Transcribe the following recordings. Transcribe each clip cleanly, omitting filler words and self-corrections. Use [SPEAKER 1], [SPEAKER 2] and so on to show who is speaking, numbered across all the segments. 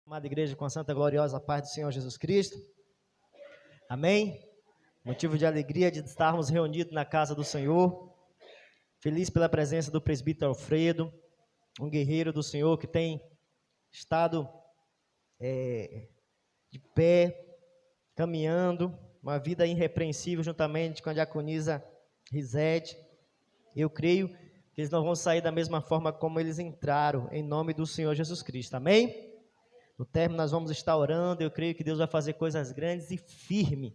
[SPEAKER 1] Amada igreja, com a santa gloriosa paz do Senhor Jesus Cristo. Amém? Motivo de alegria de estarmos reunidos na casa do Senhor. Feliz pela presença do presbítero Alfredo, um guerreiro do Senhor que tem estado de pé, caminhando, uma vida irrepreensível juntamente com a diaconisa Risete. Eu creio que eles não vão sair da mesma forma como eles entraram, em nome do Senhor Jesus Cristo. Amém? No término nós vamos estar orando, eu creio que Deus vai fazer coisas grandes e firmes.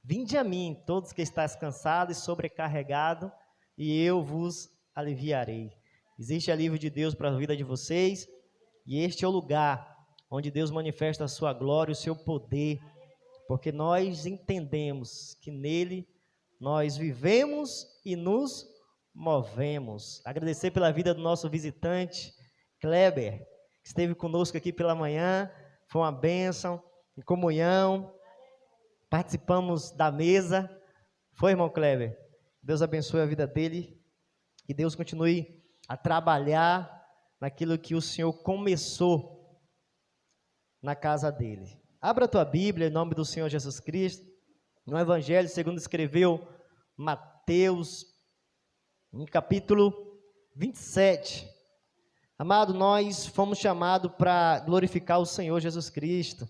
[SPEAKER 1] Vinde a mim, todos que estáis cansados e sobrecarregados, e eu vos aliviarei. Existe alívio de Deus para a vida de vocês, e este é o lugar onde Deus manifesta a sua glória, o seu poder, porque nós entendemos que nele nós vivemos e nos movemos. Agradecer pela vida do nosso visitante, Kleber, que esteve conosco aqui pela manhã, foi uma bênção, em comunhão, participamos da mesa, foi, irmão Kleber? Deus abençoe a vida dele, que Deus continue a trabalhar naquilo que o Senhor começou na casa dele. Abra a tua Bíblia, em nome do Senhor Jesus Cristo, no Evangelho segundo escreveu Mateus, no capítulo 27. Amado, nós fomos chamados para glorificar o Senhor Jesus Cristo.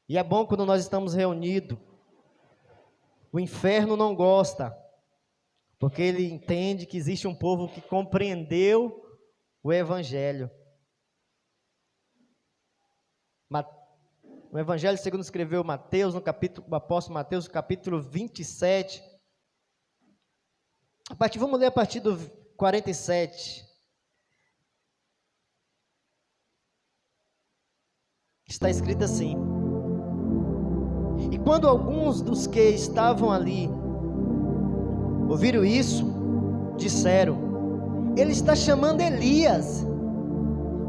[SPEAKER 1] E é bom quando nós estamos reunidos. O inferno não gosta, porque ele entende que existe um povo que compreendeu o Evangelho. O Evangelho segundo escreveu Mateus, o apóstolo Mateus, capítulo 27. Vamos ler a partir do 47. Está escrito assim: e quando alguns dos que estavam ali ouviram isso, disseram: ele está chamando Elias.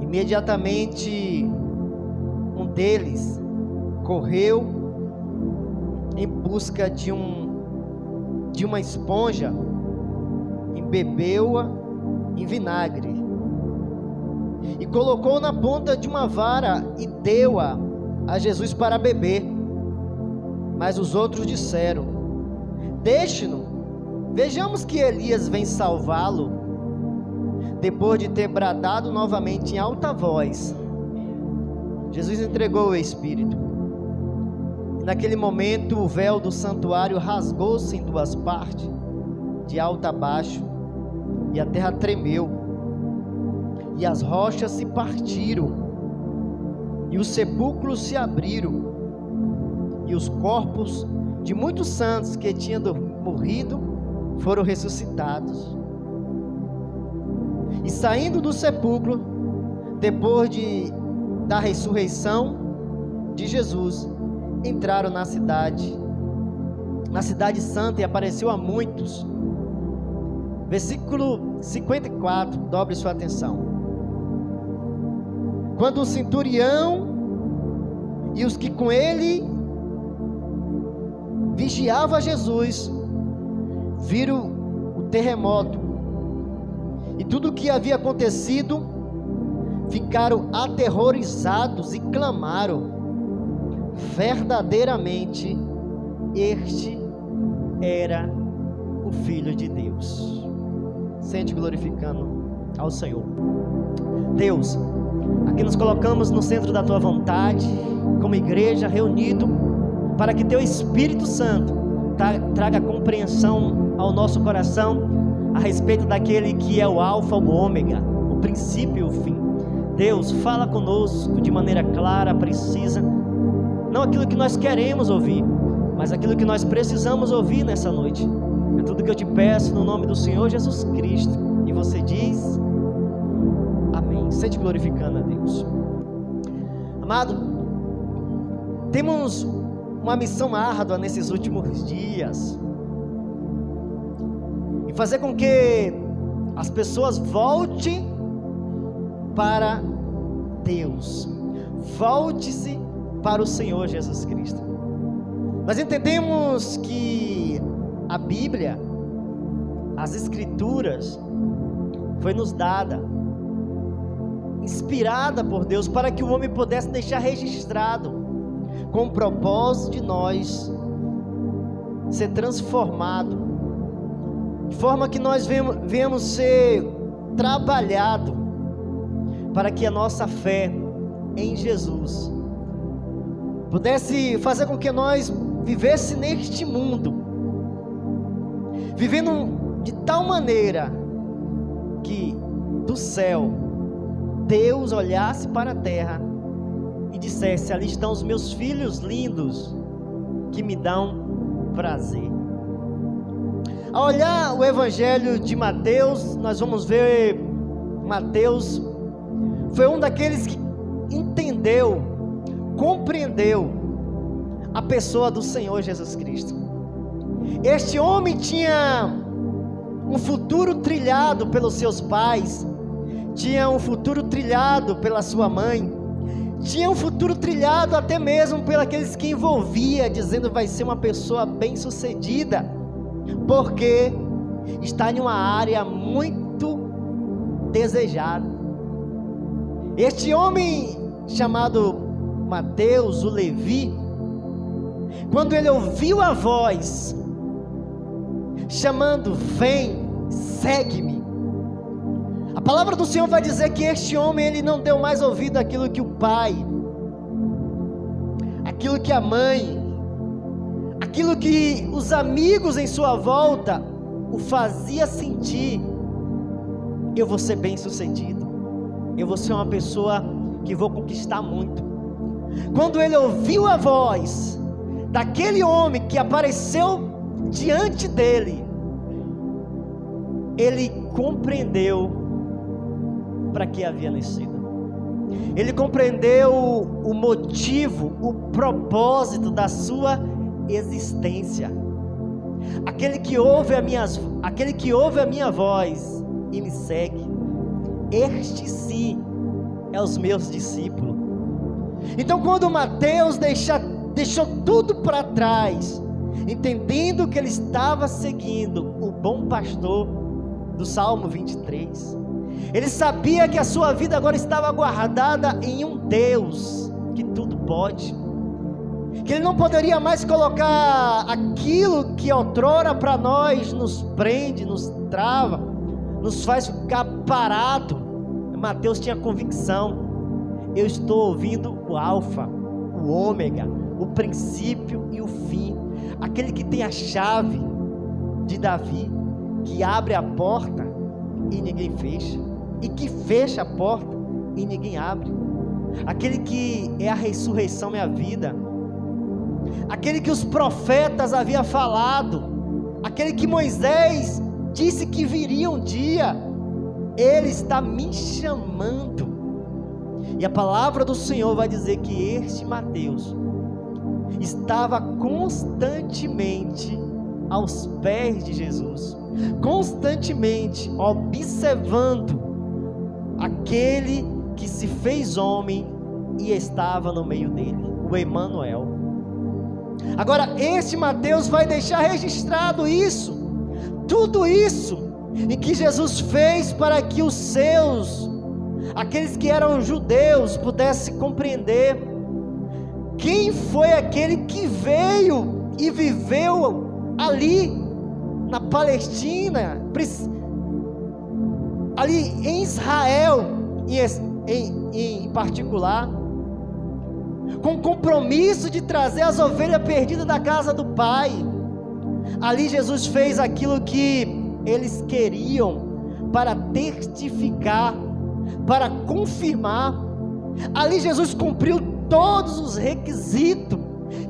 [SPEAKER 1] Imediatamente um deles correu em busca de uma esponja, embebeu-a em vinagre e colocou na ponta de uma vara e deu-a a Jesus para beber. Mas os outros disseram: deixe-no, vejamos que Elias vem salvá-lo. Depois de ter bradado novamente em alta voz, Jesus entregou o Espírito. E naquele momento o véu do santuário rasgou-se em duas partes, de alto a baixo, e a terra tremeu. E as rochas se partiram, e os sepulcros se abriram, e os corpos de muitos santos que tinham morrido foram ressuscitados. E saindo do sepulcro, depois da ressurreição de Jesus, entraram na cidade santa, e apareceu a muitos. Versículo 54, dobre sua atenção. Quando o centurião e os que com ele vigiavam Jesus viram o terremoto e tudo o que havia acontecido, ficaram aterrorizados e clamaram: verdadeiramente este era o Filho de Deus. Sente glorificando ao Senhor. Deus, aqui nos colocamos no centro da Tua vontade, como igreja, reunido, para que Teu Espírito Santo traga compreensão ao nosso coração, a respeito daquele que é o alfa, o ômega, o princípio e o fim. Deus, fala conosco de maneira clara, precisa, não aquilo que nós queremos ouvir, mas aquilo que nós precisamos ouvir nessa noite. É tudo que eu te peço no nome do Senhor Jesus Cristo. E você diz: amém. Sente glorificando a Deus. Amado, temos uma missão árdua nesses últimos dias, e fazer com que as pessoas voltem para Deus, volte-se para o Senhor Jesus Cristo. Nós entendemos que a Bíblia, as Escrituras, foi nos dada inspirada por Deus, para que o homem pudesse deixar registrado, com o propósito de nós ser transformado, de forma que nós venhamos ser trabalhado, para que a nossa fé em Jesus pudesse fazer com que nós vivesse neste mundo, vivendo de tal maneira que do céu Deus olhasse para a terra e dissesse: ali estão os meus filhos lindos, que me dão prazer. Ao olhar o Evangelho de Mateus, nós vamos ver Mateus foi um daqueles que entendeu, compreendeu a pessoa do Senhor Jesus Cristo. Este homem tinha um futuro trilhado pelos seus pais, tinha um futuro trilhado pela sua mãe, tinha um futuro trilhado até mesmo pelos aqueles que envolvia, dizendo: vai ser uma pessoa bem sucedida, porque está em uma área muito desejada. Este homem chamado Mateus, o Levi, quando ele ouviu a voz chamando: vem, segue-me, a palavra do Senhor vai dizer que este homem, ele não deu mais ouvido àquilo que o pai, aquilo que a mãe, aquilo que os amigos em sua volta o fazia sentir: eu vou ser bem sucedido, eu vou ser uma pessoa que vou conquistar muito. Quando ele ouviu a voz daquele homem que apareceu diante dele, ele compreendeu para que havia nascido. Ele compreendeu o motivo, o propósito da sua existência. Aquele que ouve a minha voz e me segue, este sim é os meus discípulos. Então, quando Mateus deixou tudo para trás, entendendo que ele estava seguindo o bom pastor do Salmo 23, ele sabia que a sua vida agora estava guardada em um Deus que tudo pode, que ele não poderia mais colocar aquilo que outrora para nós nos prende, nos trava, nos faz ficar parado. Mateus tinha convicção: eu estou ouvindo o Alfa, o Ômega, o princípio e o fim, aquele que tem a chave de Davi, que abre a porta e ninguém fecha, e que fecha a porta e ninguém abre, aquele que é a ressurreição e a vida, aquele que os profetas haviam falado, aquele que Moisés disse que viria um dia. Ele está me chamando. E a palavra do Senhor vai dizer que este Mateus estava constantemente aos pés de Jesus, constantemente observando aquele que se fez homem e estava no meio dele, o Emanuel. Agora, este Mateus vai deixar registrado isso, tudo isso, em que Jesus fez para que os seus, aqueles que eram judeus, pudessem compreender quem foi aquele que veio e viveu ali na Palestina, ali em Israel em particular, com o compromisso de trazer as ovelhas perdidas da casa do Pai. Ali Jesus fez aquilo que eles queriam, para testificar, para confirmar. Ali Jesus cumpriu todos os requisitos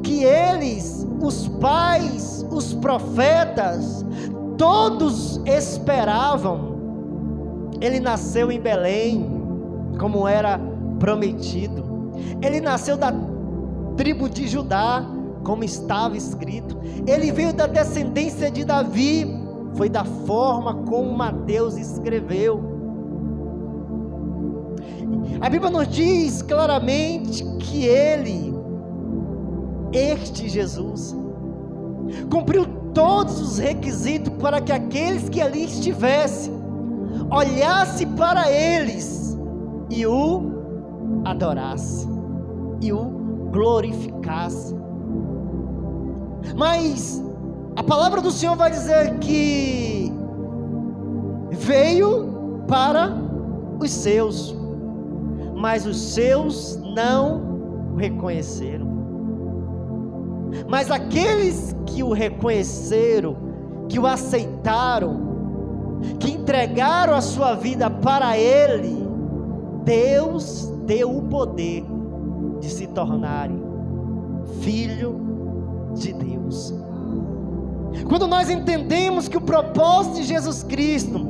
[SPEAKER 1] que eles, os pais, os profetas, todos esperavam. Ele nasceu em Belém, como era prometido. Ele nasceu da tribo de Judá, como estava escrito. Ele veio da descendência de Davi, foi da forma como Mateus escreveu. A Bíblia nos diz claramente que este Jesus, cumpriu todos os requisitos para que aqueles que ali estivessem, olhassem para eles e o adorasse, e o glorificasse. Mas a palavra do Senhor vai dizer que veio para os seus, mas os seus não o reconheceram. Mas aqueles que o reconheceram, que o aceitaram, que entregaram a sua vida para Ele, Deus deu o poder de se tornarem filho de Deus. Quando nós entendemos que o propósito de Jesus Cristo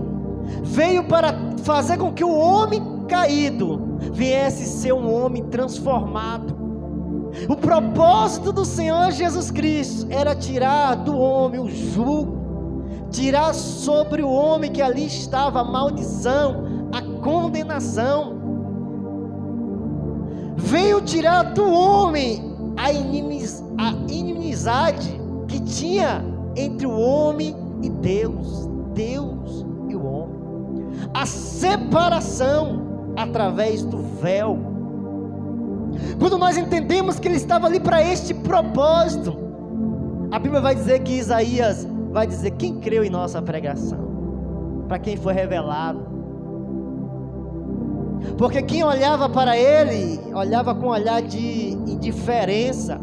[SPEAKER 1] veio para fazer com que o homem caído viesse ser um homem transformado, o propósito do Senhor Jesus Cristo era tirar do homem o jugo, tirar sobre o homem que ali estava a maldição, a condenação. Veio tirar do homem a inimizade que tinha entre o homem e Deus, Deus e o homem, a separação através do véu. Quando nós entendemos que Ele estava ali para este propósito, a Bíblia vai dizer que Isaías vai dizer: quem creu em nossa pregação? Para quem foi revelado. Porque quem olhava para Ele, olhava com um olhar de indiferença,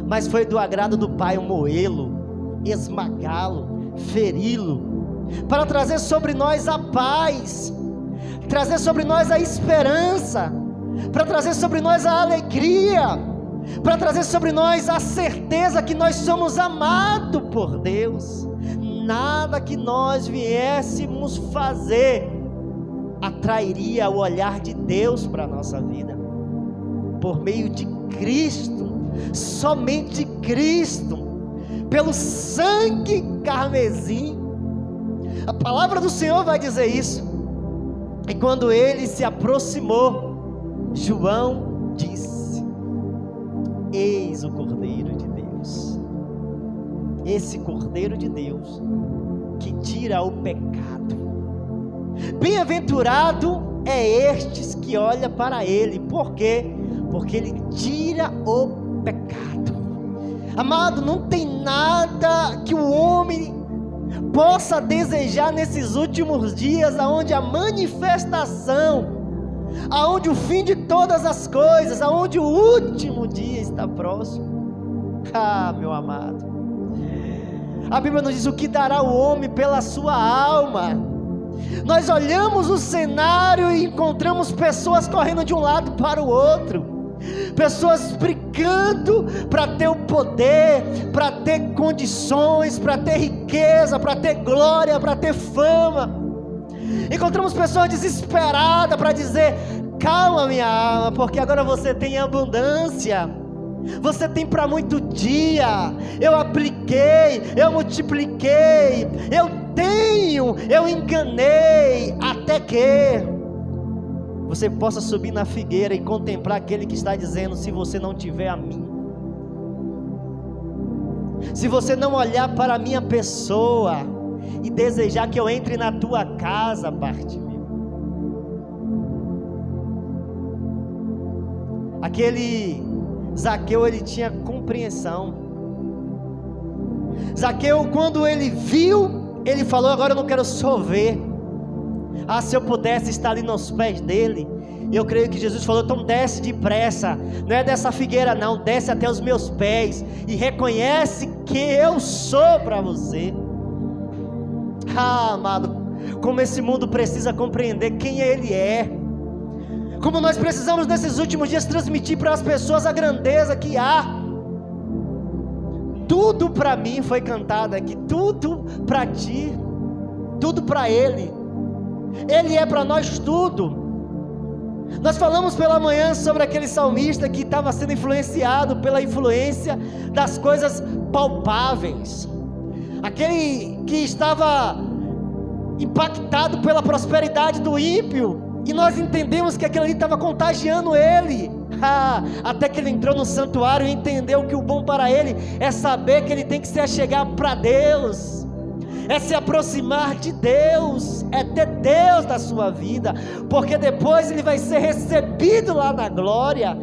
[SPEAKER 1] mas foi do agrado do Pai moê-lo, esmagá-lo, feri-lo, para trazer sobre nós a paz, trazer sobre nós a esperança, para trazer sobre nós a alegria, para trazer sobre nós a certeza que nós somos amados por Deus. Nada que nós viéssemos fazer atrairia o olhar de Deus para a nossa vida. Por meio de Cristo, somente Cristo, pelo sangue carmesim. A palavra do Senhor vai dizer isso. E quando Ele se aproximou, João disse: eis o Cordeiro de Deus, esse Cordeiro de Deus que tira o pecado. Bem-aventurado é estes que olha para Ele. Por quê? Porque Ele tira o pecado. Amado, não tem nada que o homem possa desejar nesses últimos dias, aonde a manifestação, aonde o fim de todas as coisas, aonde o último dia está próximo. Ah, meu amado, a Bíblia nos diz: o que dará o homem pela sua alma? Nós olhamos o cenário e encontramos pessoas correndo de um lado para o outro, pessoas brigando para ter o poder, para ter condições, para ter riqueza, para ter glória, para ter fama. Encontramos pessoas desesperadas para dizer: calma, minha alma, porque agora você tem abundância, você tem para muito dia. Eu apliquei, eu multipliquei, eu tenho, eu enganei, até que você possa subir na figueira e contemplar aquele que está dizendo: se você não tiver a mim, se você não olhar para a minha pessoa e desejar que eu entre na tua casa, Bartimeu. Aquele Zaqueu, ele tinha compreensão. Zaqueu, quando ele viu, ele falou: agora eu não quero só ver. Ah, se eu pudesse estar ali nos pés dele. Eu creio que Jesus falou: então desce depressa, não é dessa figueira não, desce até os meus pés e reconhece que eu sou para você. Ah, amado, como esse mundo precisa compreender quem Ele é, como nós precisamos nesses últimos dias transmitir para as pessoas a grandeza que há. Tudo para mim foi cantado aqui, tudo para ti, tudo para Ele. Ele é para nós tudo. Nós falamos pela manhã sobre aquele salmista que estava sendo influenciado pela influência das coisas palpáveis, aquele que estava impactado pela prosperidade do ímpio, e nós entendemos que aquilo ali estava contagiando ele, até que ele entrou no santuário e entendeu que o bom para ele é saber que ele tem que se achegar para Deus,
[SPEAKER 2] é se aproximar de Deus, é ter Deus na sua vida, porque depois ele vai ser recebido lá na glória.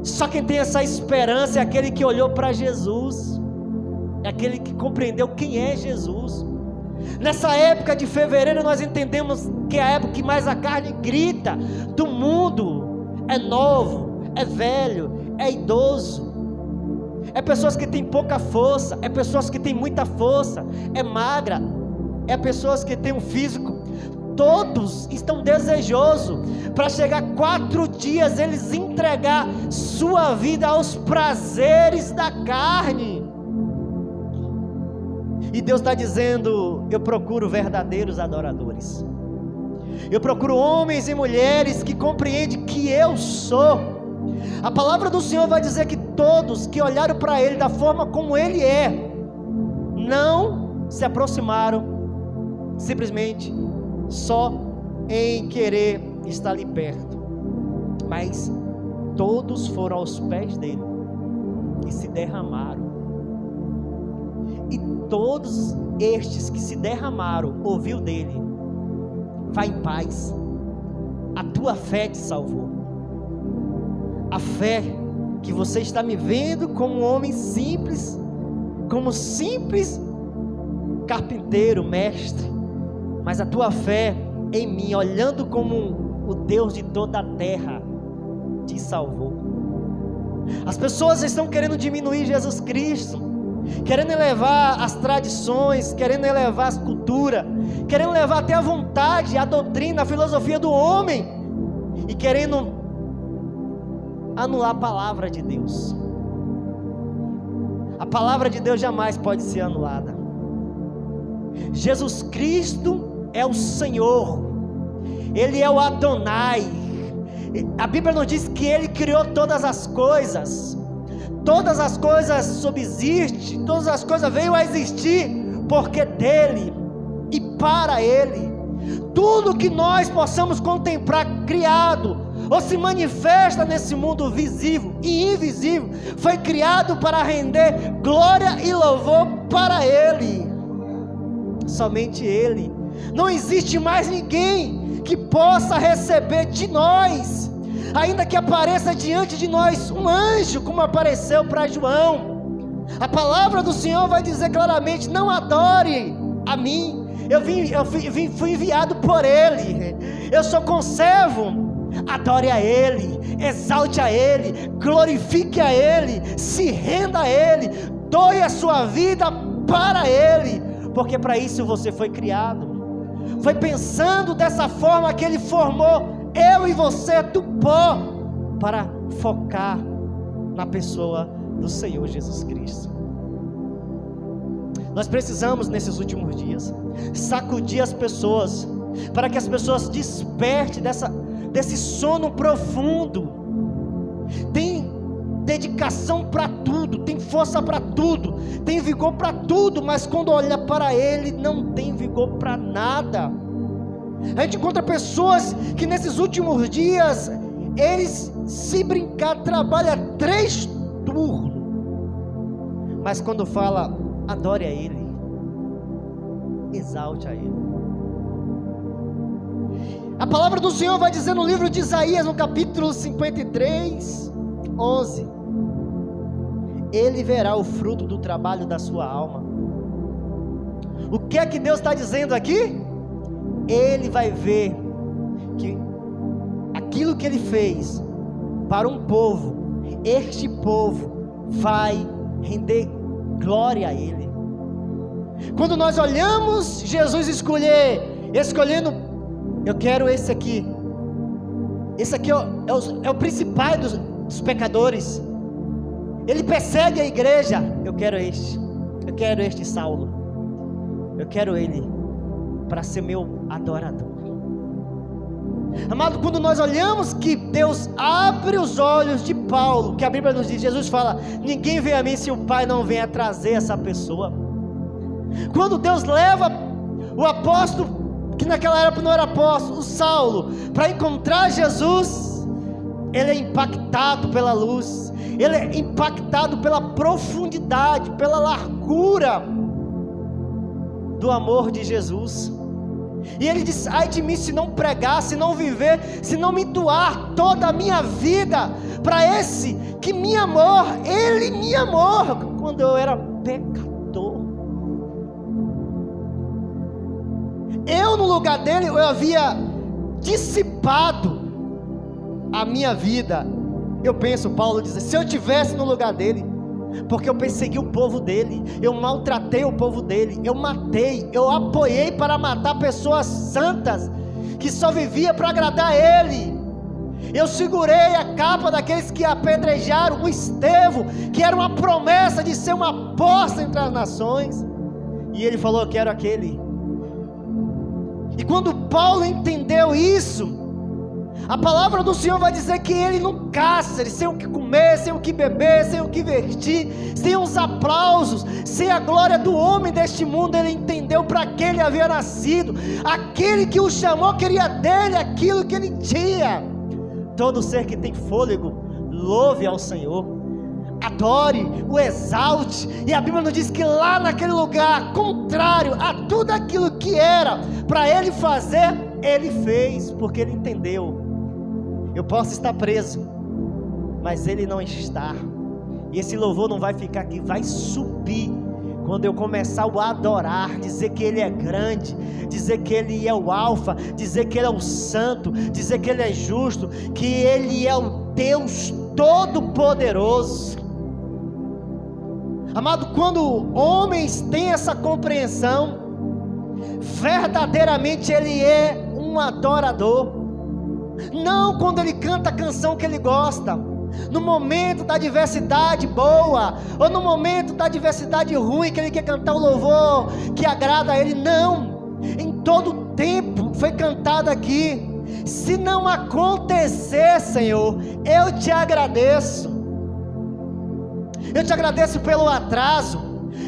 [SPEAKER 2] Só quem tem essa esperança é aquele que olhou para Jesus, é aquele que compreendeu quem é Jesus. Nessa época de fevereiro nós entendemos que é a época que mais a carne grita do mundo, é novo, é velho, é idoso, é pessoas que têm pouca força, é pessoas que têm muita força, é magra, é pessoas que têm um físico. Todos estão desejosos para chegar 4 dias eles entregar sua vida aos prazeres da carne. E Deus está dizendo: eu procuro verdadeiros adoradores, eu procuro homens e mulheres que compreendem que eu sou. A palavra do Senhor vai dizer que todos que olharam para Ele da forma como Ele é, não se aproximaram simplesmente só em querer estar ali perto, mas todos foram aos pés dele e se derramaram. E todos estes que se derramaram ouviu dele: vai em paz, a tua fé te salvou. A fé que você está me vendo como um homem simples, como simples carpinteiro, mestre, mas a tua fé em mim, olhando como o Deus de toda a terra, te salvou. As pessoas estão querendo diminuir Jesus Cristo, querendo elevar as tradições, querendo elevar as culturas, querendo levar até a vontade, a doutrina, a filosofia do homem, e querendo anular a palavra de Deus. A palavra de Deus jamais pode ser anulada. Jesus Cristo é o Senhor, Ele é o Adonai. A Bíblia nos diz que Ele criou todas as coisas subsistem, todas as coisas veio a existir porque dEle e para Ele. Tudo que nós possamos contemplar criado ou se manifesta nesse mundo visível e invisível, foi criado para render glória e louvor para Ele, somente Ele. Não existe mais ninguém que possa receber de nós, ainda que apareça diante de nós um anjo, como apareceu para João. A palavra do Senhor vai dizer claramente: não adore a mim, fui enviado por Ele, eu sou conservo. Adore a Ele, exalte a Ele, glorifique a Ele, se renda a Ele, doe a sua vida para Ele, porque para isso você foi criado. Foi pensando dessa forma que Ele formou eu e você do pó, para focar na pessoa do Senhor Jesus Cristo. Nós precisamos nesses últimos dias sacudir as pessoas, para que as pessoas despertem desse sono profundo. Tem dedicação para tudo, tem força para tudo, tem vigor para tudo, mas quando olha para Ele não tem vigor para nada. A gente encontra pessoas que nesses últimos dias, eles, se brincar, trabalham 3 turnos, mas quando fala adore a Ele, exalte a Ele. A palavra do Senhor vai dizer no livro de Isaías, no capítulo 53, 11: Ele verá o fruto do trabalho da sua alma. O que é que Deus está dizendo aqui? Ele vai ver que aquilo que Ele fez para um povo, este povo vai render glória a Ele. Quando nós olhamos Jesus escolhendo, eu quero esse aqui é o principal dos pecadores, ele persegue a igreja, eu quero este Saulo, eu quero ele para ser meu adorador. Amado, quando nós olhamos que Deus abre os olhos de Paulo, que a Bíblia nos diz, Jesus fala: ninguém vem a mim se o Pai não venha trazer essa pessoa. Quando Deus leva o apóstolo, que naquela época não era apóstolo, o Saulo, para encontrar Jesus, ele é impactado pela luz, ele é impactado pela profundidade, pela largura. do amor de Jesus. E ele diz: ai de mim se não pregar, se não viver, se não me doar toda a minha vida para esse que me amou. Ele me amou quando eu era pecador. Eu, no lugar dele, eu havia dissipado a minha vida. Eu penso, Paulo diz, se eu estivesse no lugar dele, porque eu persegui o povo dele, eu maltratei o povo dele, eu matei, eu apoiei para matar pessoas santas, que só vivia para agradar ele. Eu segurei a capa daqueles que apedrejaram o Estevão, que era uma promessa de ser uma apóstolo entre as nações, e ele falou: eu quero aquele. E quando Paulo entendeu isso, a palavra do Senhor vai dizer que ele no cárcere, sem o que comer, sem o que beber, sem o que vestir, sem os aplausos, sem a glória do homem deste mundo, ele entendeu para que ele havia nascido. Aquele que o chamou queria dele aquilo que ele tinha. Todo ser que tem fôlego, louve ao Senhor, adore, o exalte. E a Bíblia nos diz que lá naquele lugar, contrário a tudo aquilo que era para ele fazer, ele fez, porque ele entendeu: eu posso estar preso, mas ele não está, e esse louvor não vai ficar aqui, vai subir, quando eu começar a adorar, dizer que ele é grande, dizer que ele é o alfa, dizer que ele é o santo, dizer que ele é justo, que ele é o Deus todo-poderoso. Amado, quando homens têm essa compreensão, verdadeiramente ele é um adorador. Não quando ele canta a canção que ele gosta, no momento da adversidade boa, ou no momento da adversidade ruim, que ele quer cantar o louvor que agrada a ele. Não, em todo tempo foi cantado aqui: se não acontecer, Senhor, eu te agradeço. Eu te agradeço pelo atraso,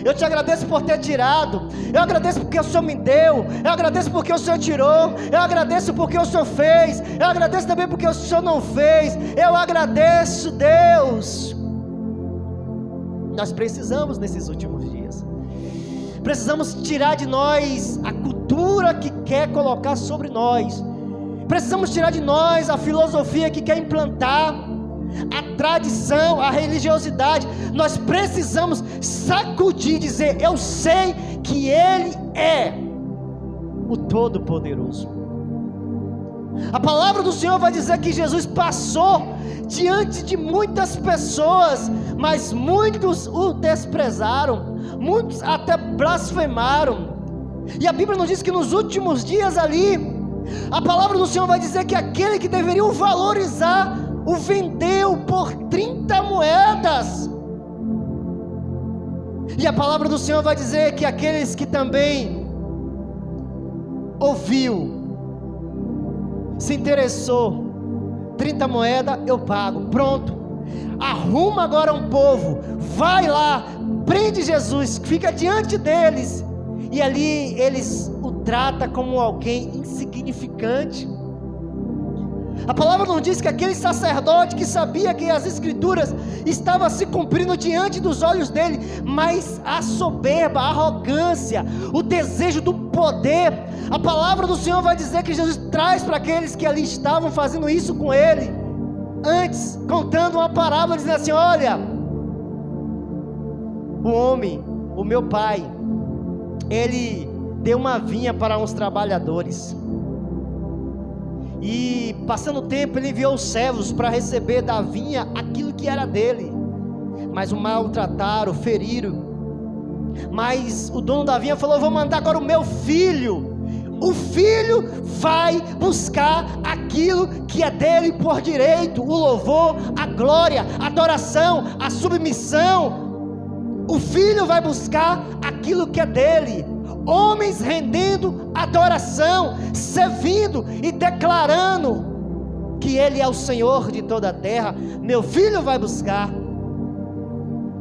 [SPEAKER 2] eu te agradeço por ter tirado, eu agradeço porque o Senhor me deu, eu agradeço porque o Senhor tirou, eu agradeço porque o Senhor fez, eu agradeço também porque o Senhor não fez. Eu agradeço, Deus. Nós precisamos, nesses últimos dias, precisamos tirar de nós a cultura que quer colocar sobre nós, precisamos tirar de nós a filosofia que quer implantar, a tradição, a religiosidade. Nós precisamos sacudir e dizer: eu sei que Ele é o Todo-Poderoso. A palavra do Senhor vai dizer que Jesus passou diante de muitas pessoas, mas muitos o desprezaram, muitos até blasfemaram. E a Bíblia nos diz que nos últimos dias ali, a palavra do Senhor vai dizer que aquele que deveria o valorizar, o vendeu por 30 moedas. E a palavra do Senhor vai dizer que aqueles que também ouviu, se interessou, 30 moedas eu pago, pronto, arruma agora um povo, vai lá, prende Jesus, fica diante deles, e ali eles o tratam como alguém insignificante. A palavra não diz que aquele sacerdote que sabia que as escrituras estavam se cumprindo diante dos olhos dele, mas a soberba, a arrogância, o desejo do poder, a palavra do Senhor vai dizer que Jesus traz para aqueles que ali estavam fazendo isso com ele, antes contando uma parábola, dizendo assim: olha, o homem, o meu pai, ele deu uma vinha para uns trabalhadores, e passando o tempo ele enviou os servos para receber da vinha aquilo que era dele, mas o maltrataram, feriram. Mas o dono da vinha falou: vou mandar agora o meu filho. O filho vai buscar aquilo que é dele por direito, o louvor, a glória, a adoração, a submissão. O filho vai buscar aquilo que é dele. Homens rendendo adoração, servindo e declarando que Ele é o Senhor de toda a terra. Meu filho vai buscar.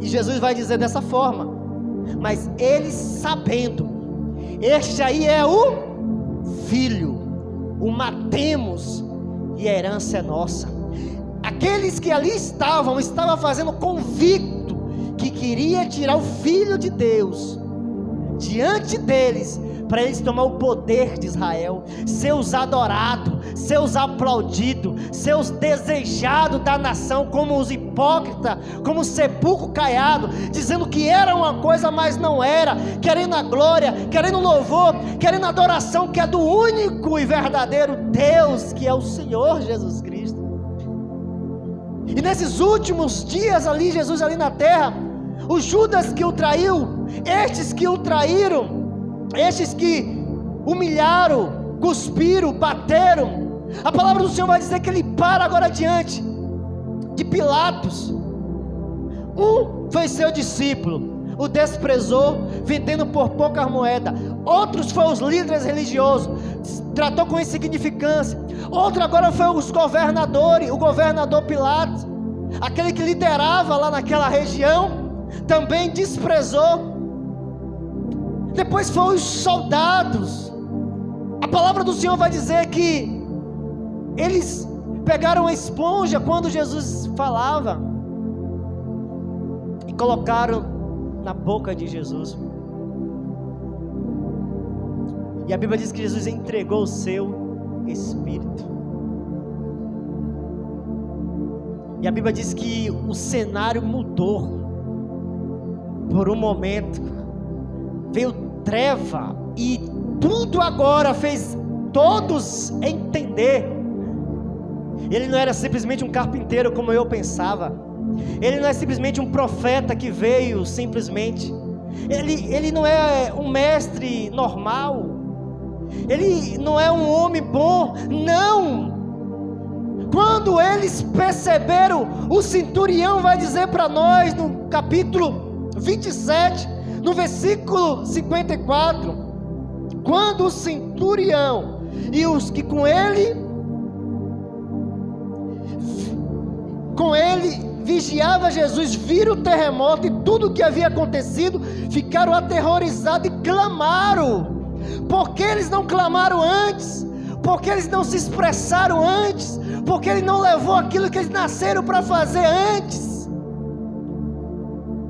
[SPEAKER 2] E Jesus vai dizer dessa forma: mas eles sabendo, este aí é o filho, o matemos e a herança é nossa. Aqueles que ali estavam fazendo convicto que queria tirar o Filho de Deus, diante deles, para eles tomar o poder de Israel, ser os adorados, ser os aplaudidos, ser os desejados da nação, como os hipócritas, como o sepulcro caiado, dizendo que era uma coisa, mas não era, querendo a glória, querendo louvor, querendo a adoração que é do único e verdadeiro Deus, que é o Senhor Jesus Cristo. E nesses últimos dias ali, Jesus ali na terra, o Judas que o traiu, estes que o traíram, estes que humilharam, cuspiram, bateram, a palavra do Senhor vai dizer que ele para agora diante de Pilatos. Um foi seu discípulo, o desprezou, vendendo por poucas moedas. Outros foram os líderes religiosos, tratou com insignificância. Outro agora foi os governadores, o governador Pilatos, aquele que liderava lá naquela região, também desprezou. Depois foram os soldados. A palavra do Senhor vai dizer que eles pegaram a esponja quando Jesus falava e colocaram na boca de Jesus. E a Bíblia diz que Jesus entregou o seu espírito. E a Bíblia diz que o cenário mudou. Por um momento veio treva e tudo agora fez todos entender. Ele não era simplesmente um carpinteiro como eu pensava. Ele não é simplesmente um profeta que veio simplesmente. Ele não é um mestre normal. Ele não é um homem bom. Não. Quando eles perceberam, o centurião vai dizer para nós no capítulo 27, no versículo 54, quando o centurião e os que com ele vigiava Jesus, viram o terremoto e tudo o que havia acontecido, ficaram aterrorizados e clamaram. Por que eles não clamaram antes? Por que eles não se expressaram antes? Por que ele não levou aquilo que eles nasceram para fazer antes?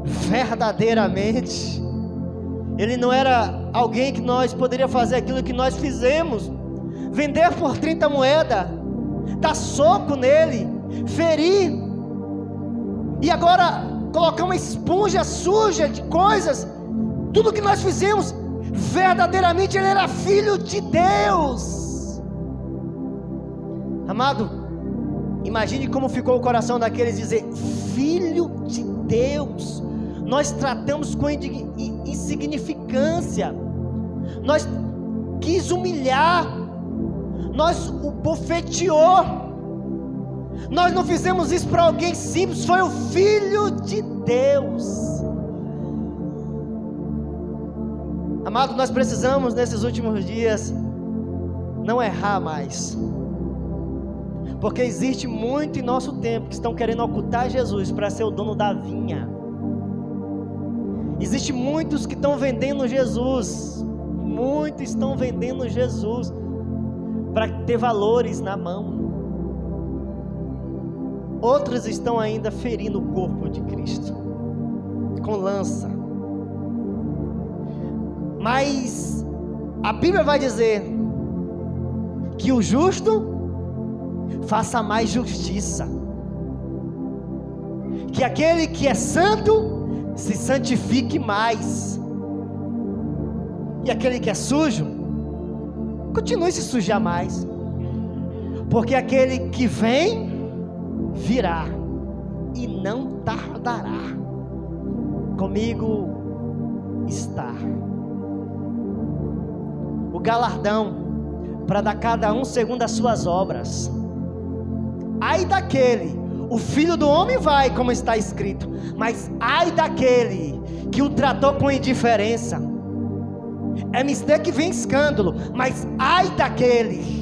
[SPEAKER 2] Verdadeiramente, ele não era alguém que nós poderíamos fazer aquilo que nós fizemos, vender por 30 moedas, dar soco nele, ferir, e agora colocar uma esponja suja de coisas. Tudo que nós fizemos, verdadeiramente ele era filho de Deus. Amado, imagine como ficou o coração daqueles dizer, filho de Deus. Nós tratamos com insignificância, nós quis humilhar, nós o bofeteou, nós não fizemos isso para alguém simples, foi o Filho de Deus. Amado, nós precisamos nesses últimos dias não errar mais, porque existe muito em nosso tempo que estão querendo ocultar Jesus para ser o dono da vinha. Existe muitos que estão vendendo Jesus, muitos estão vendendo Jesus para ter valores na mão. Outros estão ainda ferindo o corpo de Cristo com lança. Mas a Bíblia vai dizer que o justo faça mais justiça, que aquele que é santo se santifique mais, e aquele que é sujo continue se sujar mais, porque aquele que vem virá e não tardará. Comigo está o galardão para dar cada um segundo as suas obras. Ai daquele, o Filho do Homem vai, como está escrito, mas ai daquele que o tratou com indiferença. É mister que vem escândalo, mas ai daquele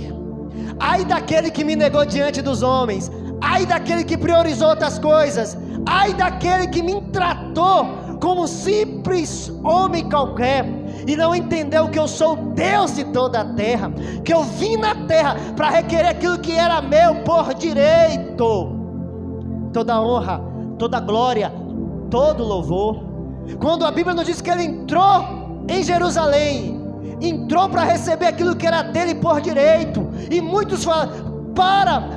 [SPEAKER 2] que me negou diante dos homens, ai daquele que priorizou outras coisas, ai daquele que me tratou como um simples homem qualquer, e não entendeu que eu sou o Deus de toda a terra, que eu vim na terra para requerer aquilo que era meu por direito. Toda honra, toda glória, todo louvor. Quando a Bíblia nos diz que ele entrou em Jerusalém, entrou para receber aquilo que era dele por direito, e muitos falam: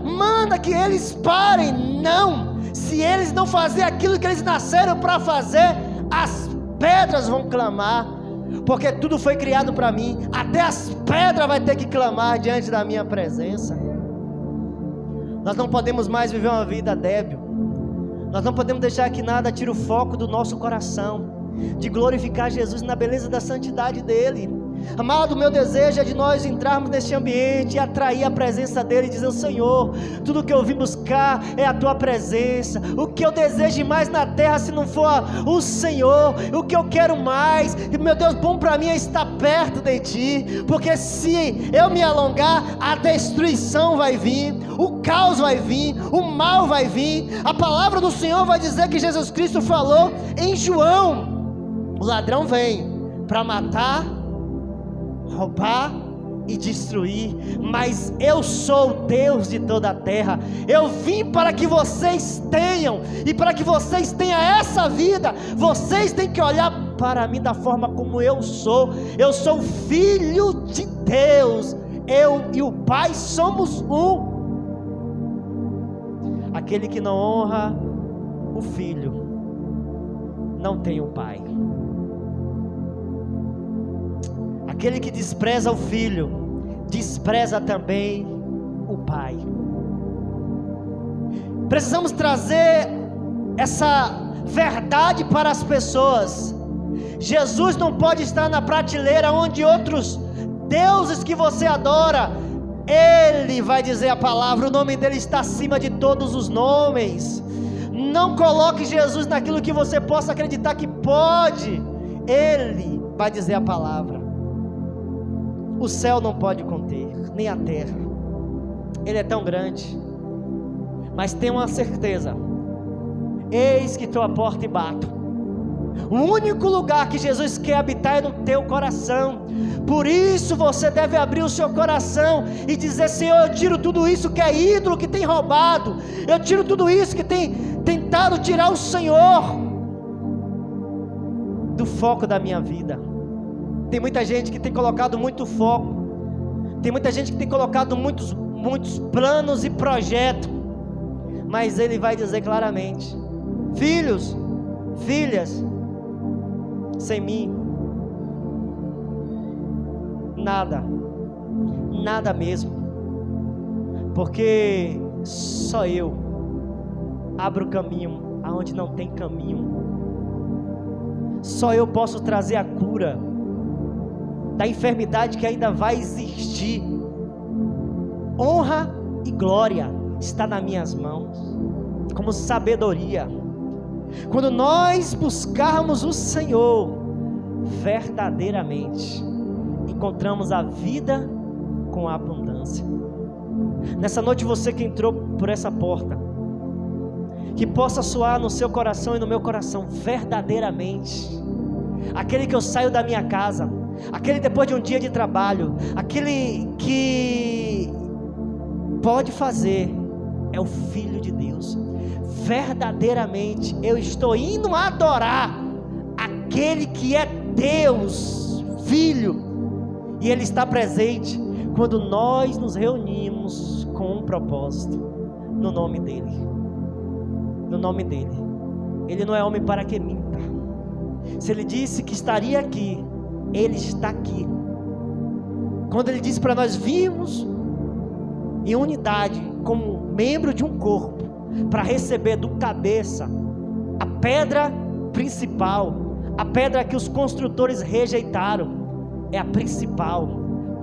[SPEAKER 2] manda que eles parem. Não, se eles não fazerem aquilo que eles nasceram para fazer, as pedras vão clamar, porque tudo foi criado para mim, até as pedras vai ter que clamar diante da minha presença. Nós não podemos mais viver uma vida débil, nós não podemos deixar que nada tire o foco do nosso coração, de glorificar Jesus na beleza da santidade dele. Amado, meu desejo é de nós entrarmos neste ambiente e atrair a presença dele, e dizer: Senhor, tudo que eu vim buscar é a tua presença. O que eu desejo mais na terra, se não for o Senhor, o que eu quero mais, meu Deus, bom para mim é estar perto de ti, porque se eu me alongar, a destruição vai vir, o caos vai vir, o mal vai vir. A palavra do Senhor vai dizer que Jesus Cristo falou em João: o ladrão vem para matar, roubar e destruir, mas eu sou o Deus de toda a terra. Eu vim para que vocês tenham, e para que vocês tenham essa vida, vocês têm que olhar para mim da forma como eu sou. Eu sou filho de Deus, eu e o Pai somos um. Aquele que não honra o filho não tem o Pai. Aquele que despreza o filho, despreza também o Pai. Precisamos trazer essa verdade para as pessoas. Jesus não pode estar na prateleira onde outros deuses que você adora. Ele vai dizer a palavra, o nome dele está acima de todos os nomes. Não coloque Jesus naquilo que você possa acreditar que pode. Ele vai dizer a palavra. O céu não pode conter, nem a terra. Ele é tão grande. Mas tem uma certeza: eis que estou à porta e bato. O único lugar que Jesus quer habitar é no teu coração. Por isso você deve abrir o seu coração e dizer: Senhor, eu tiro tudo isso que é ídolo, que tem roubado. Eu tiro tudo isso que tem tentado tirar o Senhor do foco da minha vida. Tem muita gente que tem colocado muito foco, tem muita gente que tem colocado muitos planos e projetos, mas ele vai dizer claramente: filhos, filhas, sem mim, nada mesmo, porque só eu abro caminho aonde não tem caminho, só eu posso trazer a cura da enfermidade que ainda vai existir. Honra e glória está nas minhas mãos, como sabedoria. Quando nós buscarmos o Senhor verdadeiramente, encontramos a vida com abundância. Nessa noite, você que entrou por essa porta, que possa soar no seu coração e no meu coração verdadeiramente, aquele que eu saio da minha casa, aquele depois de um dia de trabalho, aquele que pode fazer, é o Filho de Deus. Verdadeiramente eu estou indo adorar aquele que é Deus, Filho, e Ele está presente quando nós nos reunimos com um propósito, no nome dEle, no nome dEle. Ele não é homem para que minta. Se Ele disse que estaria aqui, Ele está aqui. Quando Ele disse para nós virmos em unidade, como membro de um corpo, para receber do cabeça a pedra principal, a pedra que os construtores rejeitaram, é a principal,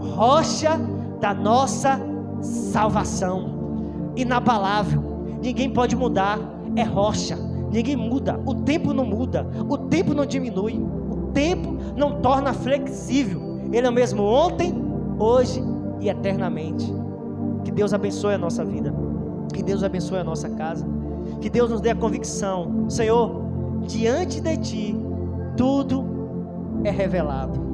[SPEAKER 2] rocha da nossa salvação, inabalável, ninguém pode mudar, é rocha, ninguém muda, o tempo não muda, o tempo não diminui, o tempo não torna flexível, Ele é o mesmo ontem, hoje e eternamente. Que Deus abençoe a nossa vida, que Deus abençoe a nossa casa, que Deus nos dê a convicção: Senhor, diante de Ti tudo é revelado.